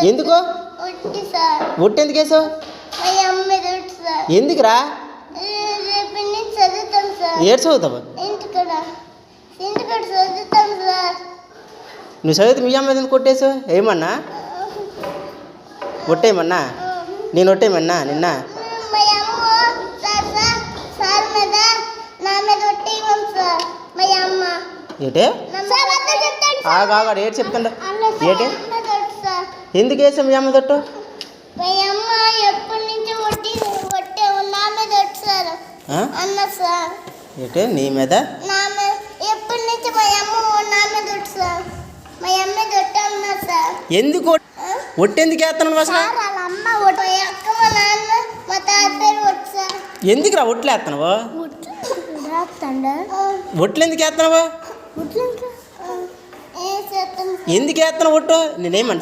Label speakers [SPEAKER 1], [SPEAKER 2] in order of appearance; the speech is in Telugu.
[SPEAKER 1] ఎందుకు ఒట్టి ఎందుకు వేసావు? ఎందుకురా? ఏడు చదువుతావు? నువ్వు చదివితే మీ అమ్మ ఎందుకు కొట్టేసావు? ఏమన్నా ఒట్టేయమన్నా? నేను ఒట్టేయమన్నా నిన్న? ఏటే ఆగాడు ఏడు చెప్తాడు. ఏటే ఎందుకు వేసావు మీ అమ్మ తొట్టు? ఏటే నీ మీద? ఎందుకు ఒట్టెందుకు వేస్తున్నావు అసలు? ఎందుకురా ఒట్లు వేస్తున్నావు? ఒట్లు ఎందుకు వేస్తున్నావు? ఎందుకు వేస్తున్నావు ఒట్టు? నేనేమన్నా